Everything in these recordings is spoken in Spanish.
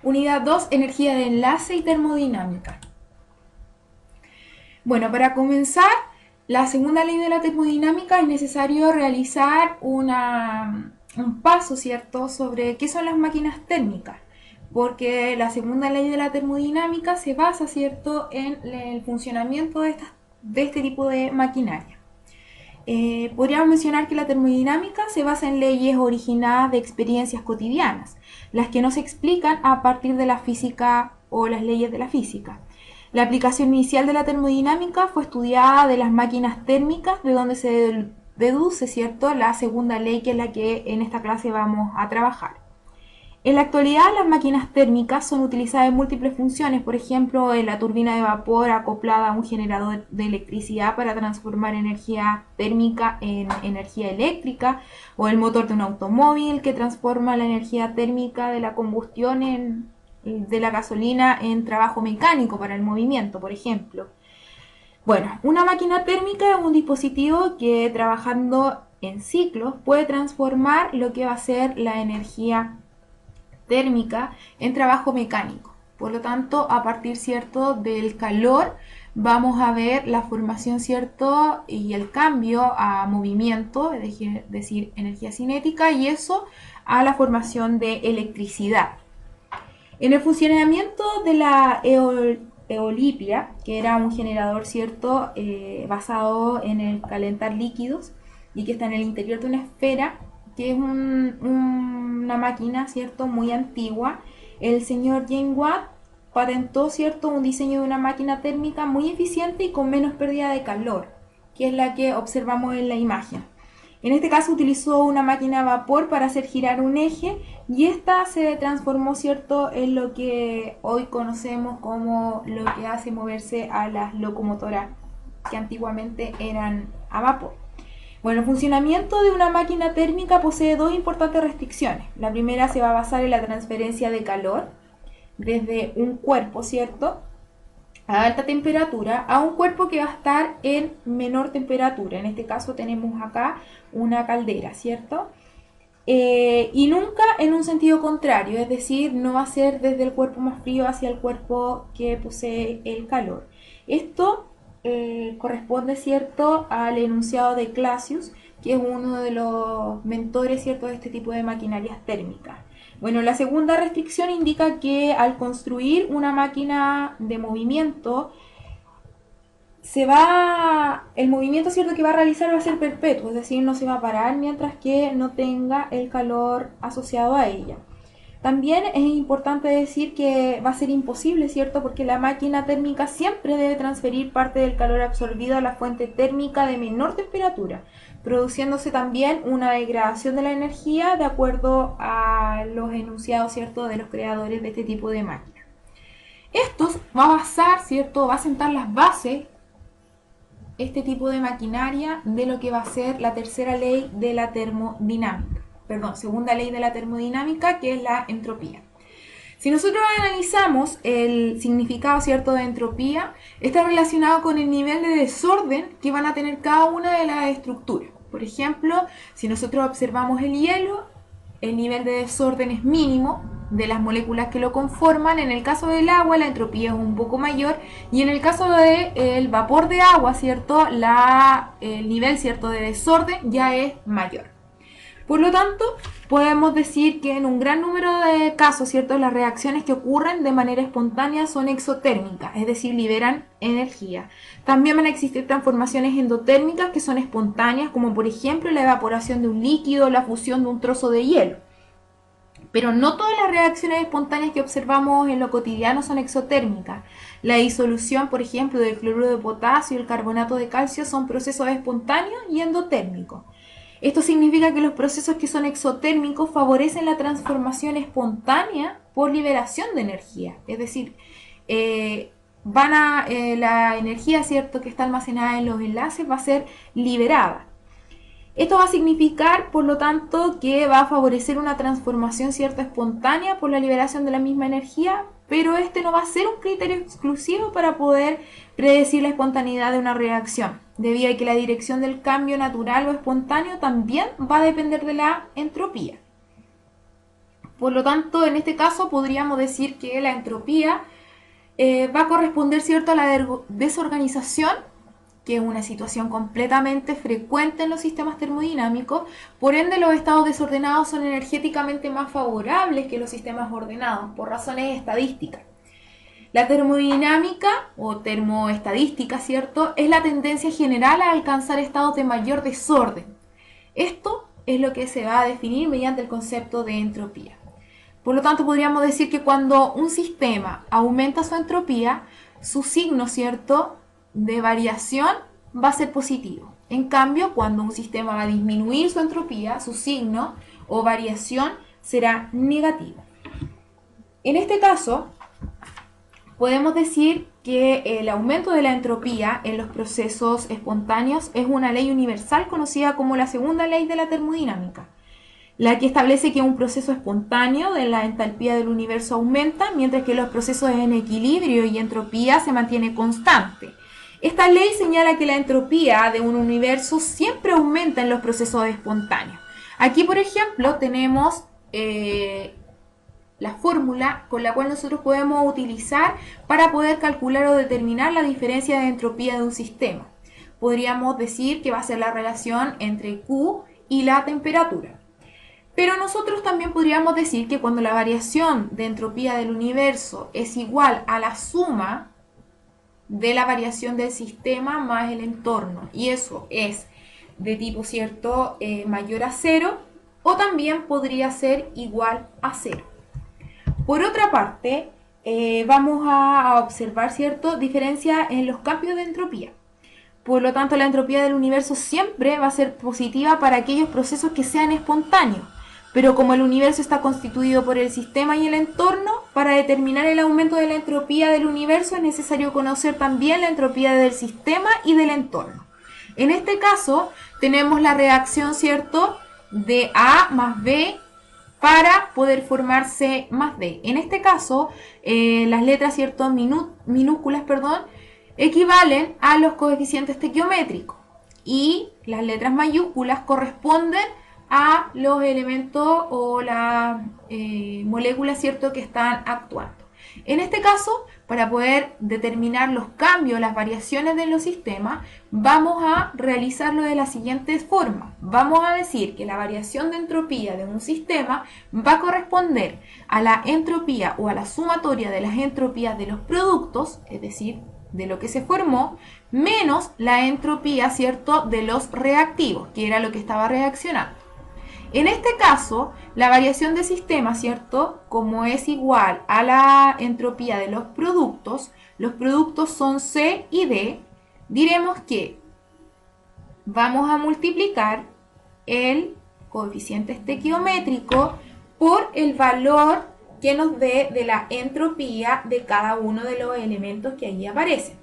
Unidad 2, energía de enlace y termodinámica. Bueno, para comenzar, la segunda ley de la termodinámica es necesario realizar un paso, ¿cierto?, sobre qué son las máquinas térmicas, porque la segunda ley de la termodinámica se basa, ¿cierto?, en el funcionamiento de este tipo de maquinaria. Podríamos mencionar que la termodinámica se basa en leyes originadas de experiencias cotidianas, las que no se explican a partir de la física o las leyes de la física. La aplicación inicial de la termodinámica fue estudiada de las máquinas térmicas, de donde se deduce, ¿cierto?, la segunda ley, que es la que en esta clase vamos a trabajar. En la actualidad, las máquinas térmicas son utilizadas en múltiples funciones, por ejemplo, en la turbina de vapor acoplada a un generador de electricidad para transformar energía térmica en energía eléctrica, o el motor de un automóvil que transforma la energía térmica de la combustión de la gasolina en trabajo mecánico para el movimiento, por ejemplo. Bueno, una máquina térmica es un dispositivo que, trabajando en ciclos, puede transformar lo que va a ser la energía térmica en trabajo mecánico. Por lo tanto, a partir, ¿cierto?, del calor vamos a ver la formación, ¿cierto?, y el cambio a movimiento, es decir, energía cinética, y eso a la formación de electricidad. En el funcionamiento de la eolipia, que era un generador, ¿cierto?, basado en el calentar líquidos y que está en el interior de una esfera, que es una máquina, ¿cierto?, muy antigua. El señor James Watt patentó, ¿cierto?, un diseño de una máquina térmica muy eficiente y con menos pérdida de calor, que es la que observamos en la imagen. En este caso utilizó una máquina a vapor para hacer girar un eje, y esta se transformó, ¿cierto?, en lo que hoy conocemos como lo que hace moverse a las locomotoras, que antiguamente eran a vapor. Bueno, el funcionamiento de una máquina térmica posee dos importantes restricciones. La primera se va a basar en la transferencia de calor desde un cuerpo, ¿cierto?, a alta temperatura a un cuerpo que va a estar en menor temperatura. En este caso tenemos acá una caldera, ¿cierto? Y nunca en un sentido contrario, es decir, no va a ser desde el cuerpo más frío hacia el cuerpo que posee el calor. Esto corresponde, ¿cierto?, al enunciado de Clausius, que es uno de los mentores, ¿cierto?, de este tipo de maquinarias térmicas. Bueno, la segunda restricción indica que al construir una máquina de movimiento, el movimiento, ¿cierto?, que va a realizar va a ser perpetuo, es decir, no se va a parar mientras que no tenga el calor asociado a ella. También es importante decir que va a ser imposible, ¿cierto?, porque la máquina térmica siempre debe transferir parte del calor absorbido a la fuente térmica de menor temperatura, produciéndose también una degradación de la energía de acuerdo a los enunciados, ¿cierto?, de los creadores de este tipo de máquinas. Esto va a basar, ¿cierto?, va a sentar las bases, este tipo de maquinaria, de lo que va a ser la tercera ley de la termodinámica. Segunda ley de la termodinámica, que es la entropía. Si nosotros analizamos el significado, ¿cierto?, de entropía, está relacionado con el nivel de desorden que van a tener cada una de las estructuras. Por ejemplo, si nosotros observamos el hielo, el nivel de desorden es mínimo de las moléculas que lo conforman. En el caso del agua, la entropía es un poco mayor, y en el caso del vapor de agua, ¿cierto?, el nivel, ¿cierto?, de desorden ya es mayor. Por lo tanto, podemos decir que en un gran número de casos, ¿cierto?, las reacciones que ocurren de manera espontánea son exotérmicas, es decir, liberan energía. También van a existir transformaciones endotérmicas que son espontáneas, como por ejemplo la evaporación de un líquido o la fusión de un trozo de hielo. Pero no todas las reacciones espontáneas que observamos en lo cotidiano son exotérmicas. La disolución, por ejemplo, del cloruro de potasio y el carbonato de calcio son procesos espontáneos y endotérmicos. Esto significa que los procesos que son exotérmicos favorecen la transformación espontánea por liberación de energía. Es decir, la energía, ¿cierto?, que está almacenada en los enlaces va a ser liberada. Esto va a significar, por lo tanto, que va a favorecer una transformación, ¿cierto?, espontánea por la liberación de la misma energía, pero este no va a ser un criterio exclusivo para poder predecir la espontaneidad de una reacción, debido a que la dirección del cambio natural o espontáneo también va a depender de la entropía. Por lo tanto, en este caso podríamos decir que la entropía va a corresponder, ¿cierto?, a la desorganización, que es una situación completamente frecuente en los sistemas termodinámicos. Por ende, los estados desordenados son energéticamente más favorables que los sistemas ordenados, por razones estadísticas. La termodinámica o termoestadística, ¿cierto?, es la tendencia general a alcanzar estados de mayor desorden. Esto es lo que se va a definir mediante el concepto de entropía. Por lo tanto, podríamos decir que cuando un sistema aumenta su entropía, su signo, ¿cierto?, de variación va a ser positivo. En cambio, cuando un sistema va a disminuir su entropía, su signo o variación será negativo. En este caso, podemos decir que el aumento de la entropía en los procesos espontáneos es una ley universal conocida como la segunda ley de la termodinámica, la que establece que un proceso espontáneo de la entalpía del universo aumenta, mientras que los procesos en equilibrio y entropía se mantiene constante. Esta ley señala que la entropía de un universo siempre aumenta en los procesos espontáneos. Aquí, por ejemplo, tenemos la fórmula con la cual nosotros podemos utilizar para poder calcular o determinar la diferencia de entropía de un sistema. Podríamos decir que va a ser la relación entre Q y la temperatura. Pero nosotros también podríamos decir que cuando la variación de entropía del universo es igual a la suma de la variación del sistema más el entorno, y eso es de tipo, ¿cierto?, mayor a 0, o también podría ser igual a 0. Por otra parte, vamos a observar, ¿cierto?, diferencia en los cambios de entropía. Por lo tanto, la entropía del universo siempre va a ser positiva para aquellos procesos que sean espontáneos. Pero como el universo está constituido por el sistema y el entorno, para determinar el aumento de la entropía del universo es necesario conocer también la entropía del sistema y del entorno. En este caso, tenemos la reacción, ¿cierto?, de A más B para poder formar C más D. En este caso, las letras, ¿cierto?, minúsculas, equivalen a los coeficientes estequiométricos y las letras mayúsculas corresponden a los elementos o las moléculas, ¿cierto?, que están actuando. En este caso, para poder determinar los cambios, las variaciones de los sistemas, vamos a realizarlo de la siguiente forma. Vamos a decir que la variación de entropía de un sistema va a corresponder a la entropía o a la sumatoria de las entropías de los productos, es decir, de lo que se formó, menos la entropía, ¿cierto?, de los reactivos, que era lo que estaba reaccionando. En este caso, la variación de sistema, ¿cierto?, como es igual a la entropía de los productos son C y D, diremos que vamos a multiplicar el coeficiente estequiométrico por el valor que nos dé de la entropía de cada uno de los elementos que allí aparecen.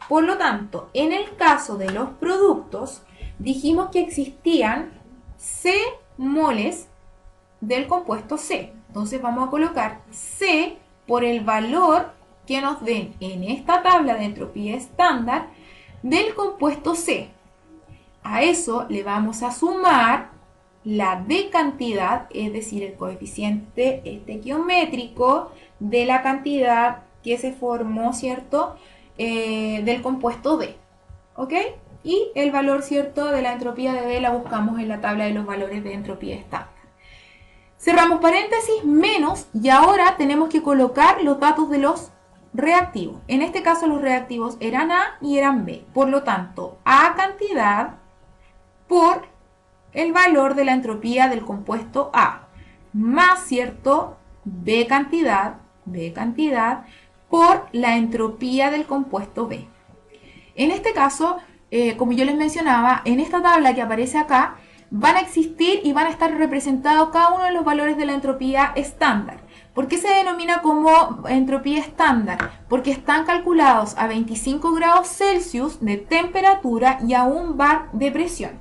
Por lo tanto, en el caso de los productos, dijimos que existían C moles del compuesto C. Entonces vamos a colocar C por el valor que nos den en esta tabla de entropía estándar del compuesto C. A eso le vamos a sumar la D cantidad, es decir, el coeficiente estequiométrico de la cantidad que se formó, ¿cierto?, del compuesto D. ¿Ok? Y el valor, ¿cierto?, de la entropía de D la buscamos en la tabla de los valores de entropía estándar. Cerramos paréntesis, menos, y ahora tenemos que colocar los datos de los reactivos. En este caso los reactivos eran A y eran B. Por lo tanto, A cantidad por el valor de la entropía del compuesto A, más, ¿cierto?, B cantidad por la entropía del compuesto B. En este caso, como yo les mencionaba, en esta tabla que aparece acá, van a existir y van a estar representados cada uno de los valores de la entropía estándar. ¿Por qué se denomina como entropía estándar? Porque están calculados a 25 grados Celsius de temperatura y a 1 bar de presión.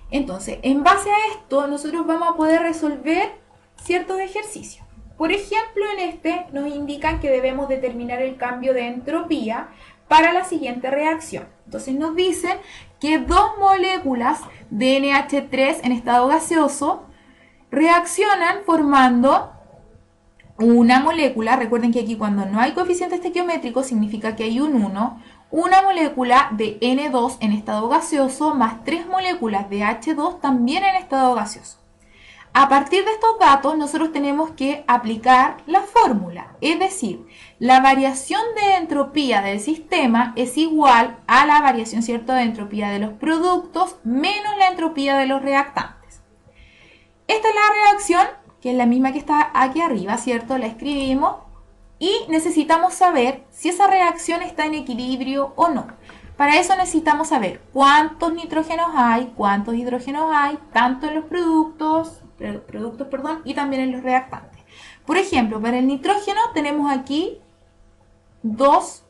Entonces, en base a esto, nosotros vamos a poder resolver ciertos ejercicios. Por ejemplo, en este nos indican que debemos determinar el cambio de entropía para la siguiente reacción. Entonces nos dicen que dos moléculas de NH3 en estado gaseoso reaccionan formando una molécula, recuerden que aquí cuando no hay coeficiente estequiométrico significa que hay un 1, una molécula de N2 en estado gaseoso más 3 moléculas de H2 también en estado gaseoso. A partir de estos datos nosotros tenemos que aplicar la fórmula, es decir, la variación de entropía del sistema es igual a la variación, ¿cierto?, de entropía de los productos menos la entropía de los reactantes. Esta es la reacción, que es la misma que está aquí arriba, ¿cierto? La escribimos y necesitamos saber si esa reacción está en equilibrio o no. Para eso necesitamos saber cuántos nitrógenos hay, cuántos hidrógenos hay, tanto en los productos, y también en los reactantes. Por ejemplo, para el nitrógeno tenemos aquí 2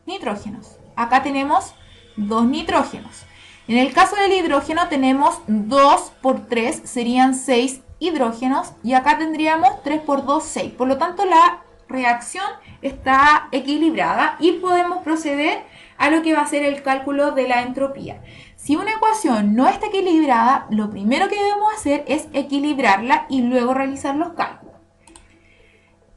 nitrógenos. Acá tenemos 2 nitrógenos. En el caso del hidrógeno tenemos 2 por 3, serían 6 hidrógenos. Y acá tendríamos 3 por 2, 6. Por lo tanto, la reacción está equilibrada y podemos proceder a lo que va a ser el cálculo de la entropía. Si una ecuación no está equilibrada, lo primero que debemos hacer es equilibrarla y luego realizar los cálculos.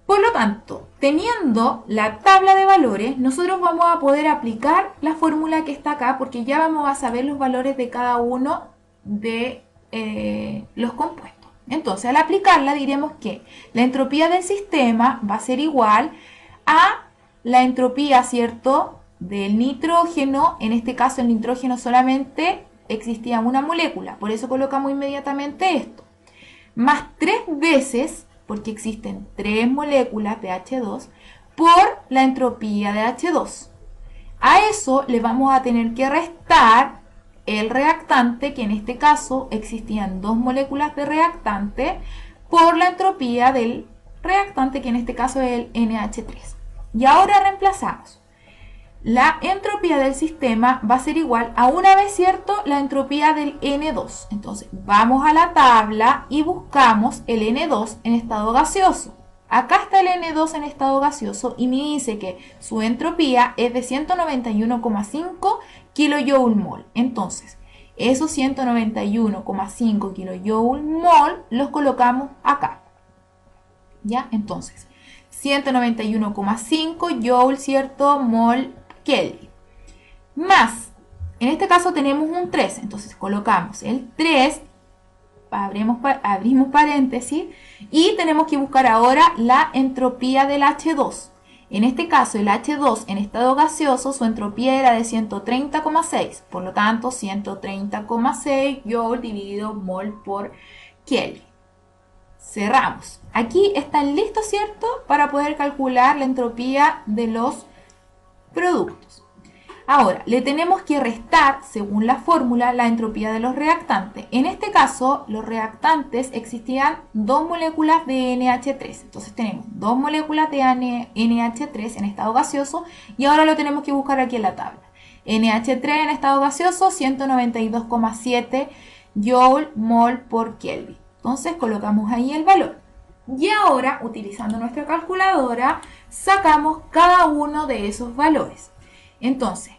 Por lo tanto, teniendo la tabla de valores, nosotros vamos a poder aplicar la fórmula que está acá porque ya vamos a saber los valores de cada uno de los compuestos. Entonces, al aplicarla diremos que la entropía del sistema va a ser igual a la entropía, ¿cierto?, del nitrógeno. En este caso el nitrógeno solamente existía una molécula, por eso colocamos inmediatamente esto, más 3 veces, porque existen 3 moléculas de H2, por la entropía de H2. A eso le vamos a tener que restar el reactante, que en este caso existían 2 moléculas de reactante, por la entropía del reactante, que en este caso es el NH3. Y ahora reemplazamos. La entropía del sistema va a ser igual a, una vez, ¿cierto?, la entropía del N2. Entonces, vamos a la tabla y buscamos el N2 en estado gaseoso. Acá está el N2 en estado gaseoso y me dice que su entropía es de 191,5 kJ/mol. Entonces, esos 191,5 kJ/mol los colocamos acá. ¿Ya? Entonces, 191,5 joule, ¿cierto?, mol Kelvin. Más, en este caso tenemos un 3, entonces colocamos el 3, abrimos paréntesis y tenemos que buscar ahora la entropía del H2. En este caso el H2 en estado gaseoso su entropía era de 130,6, por lo tanto 130,6 joule dividido mol por Kelvin. Cerramos. Aquí están listos, ¿cierto?, para poder calcular la entropía de los productos. Ahora, le tenemos que restar, según la fórmula, la entropía de los reactantes. En este caso, los reactantes existían 2 moléculas de NH3. Entonces tenemos 2 moléculas de NH3 en estado gaseoso y ahora lo tenemos que buscar aquí en la tabla. NH3 en estado gaseoso, 192,7 joule mol por Kelvin. Entonces colocamos ahí el valor. Y ahora, utilizando nuestra calculadora, sacamos cada uno de esos valores. Entonces,